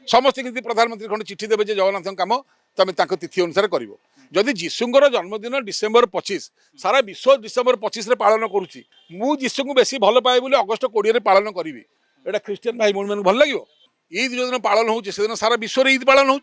समस्त किसी प्रधानमंत्री खंड चिठी देवे जगन्नाथ कम तुम तिथि अनुसार कर जदि जीशुर जन्मदिन डिसेम्बर 25 सारा विश्व डिसेम्बर 25 पालन करुच्ची मु जीशु को बेसी भल पाए बोली अगस्ट 20 पालन करी एटा ख्रीस्टियन भाई भौणी मैंने भल लगे ईद जो दिन पालन हो सारा विश्व ईद पालन हो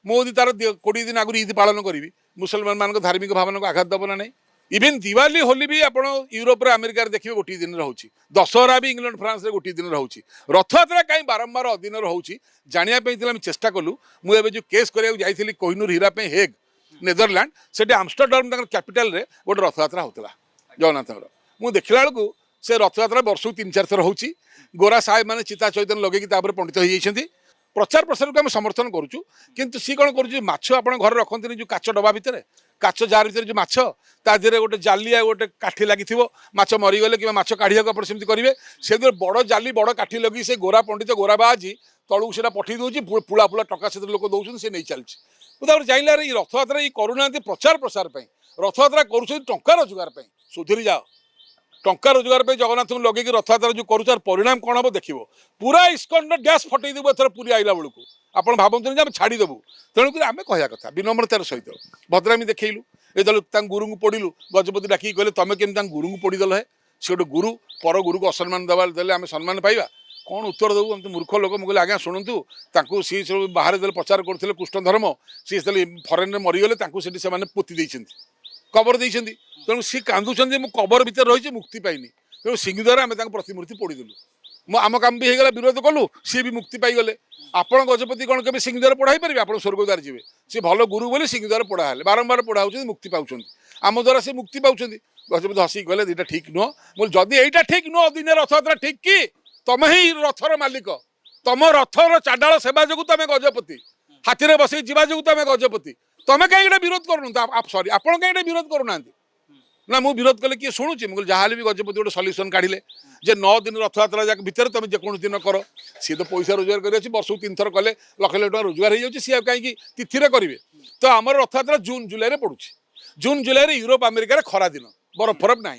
मोदी तार 20 दिन आगु ईद पालन करी मुसलमान मान धार्मिक भावना को आघात दब ना नहीं इवेन दिवाली होली भी आप यूरोप अमेरिका देखिए गोटे दिन रोचे दशहरा भी इंग्लैंड फ्रांस में गोटे दिन रोचे रथयात्रा कहीं बारंबार अधीन रोचे जानापी चेष्टा कलु मुझे जो केस कराया जाइली कोहिनूर हीरापी हेग नेदरलैंड से आमस्टरडाम कैपिटल रे गोटे रथयात्रा होता जगन्नाथ मुझे देखला बेलू से रथयात्रा वर्ष 3-4 थर हो गोरा साहेब मैंने चिता चैतन्य लगे पंडित हो जाती प्रचार प्रसार को आम समर्थन करुँ किंतु सी कौन कर आप घर रखते जो काच डबा भितर काच जार भर जो माछ ता देहरे गोटे जाली गोटे काठी लगी माछ मरीगले कि माछ काढ़िया सेमती करेंगे से बड़ जाली बड़ काठी लगी से गोरा पंडित गोरा बाजी तलू से पठे दूसरी पुला पुला टका से लोक दौरान से नहीं चलती मुझे जाइला रथयात्रा ये करूना प्रचार प्रसार रथयात्रा कर टंका रोजगार सुधीरी जाओ टंका रोजगार पे जगन्नाथ को लगे रथयात्रा जो करूँ परिणाम कौन हम देख पूरा इस्कन डैश फटई देव एथर पूरी आइला बेलू आप भावतुनि आम छाड़देबू तेणुक आम कह कथा विनम्रतार सहित भद्रामी देखलु ये गुरु को पड़ू गजपति डाक कहले तुम केमी गुरु को पड़ीदेल है सी गोटे गुरु पर गुरु को असम्मान देवा देले आम सम्मान पाइबा कौन उत्तर देवु हम मूर्ख लोक मुझे आज्ञा शुणु सी सब बाहर दे प्रचार करते कृष्ण धर्म सी फरेन में मरीगले से पोती कबर देते तेणु सी कांदुंट कबर भितर रही मुक्ति पाइनि तेणु सिंहद्वारा आम प्रतिमूर्ति पोड़ीदेलु आम काम भी होगा विरोध कलु सी भी मुक्ति पाईगले आपण गजपति कौन के सिंहद्वार पढ़ाई पारे आप स्वर्गद्वार जी सी भल गुरु बोली सिंहद्वार पढ़ा बारंबार पढ़ा मुक्ति पाँच आम द्वारा से मुक्ति पाँच गजपति हसिक कहले दुईटा ठीक नुह बोले जदि यहीटा ठीक नुह दिन रथयात्रा ठीक कि तुम ही रथर मालिक तुम रथर चाडाल सेवा जो तुम गजपति हाथी बसई जा जो तुम गजपति तुम कहीं विरोध करूँ सरी आप कहीं विरोध करूना ना मुझे विरोध कले किए शुणुची मुझे जहाँ भी गजपति गोटे सल्यूसन काढ़े जे 9 दिन रथयात्रा जाक भितर तुम जेको दिन कर सी तो पैसा रोजगार कर वर्ष 3 थर कले लक्ष लक्ष टका रोजगार हो सी कहीं तिथि करेंगे तो आम रथयात्रा जून जुलाई में पड़ुଛି जून जुलाई यूरोप अमेरिका खरा दिन बरफ फरफ ना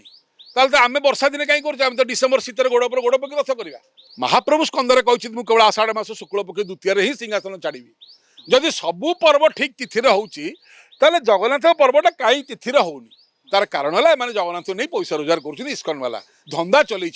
ताल आम वर्षा दिन कहीं कर तो डिसेम्बर शीतर गोड़ पर गोड़ पकड़ रथ करवा महाप्रभु स्कंदे कहते केवल आषाढ़ मास शुक्ल पक्ष द्वितीय ही सिंहासन छाड़ी जदि सबू पर्व ठीक तिथि होता जगन्नाथ पर्वटा कहीं तिथि होनी तार कारण है जगन्नाथ नहीं पैसा रोजगार कर इस्कन वाला धंदा चलई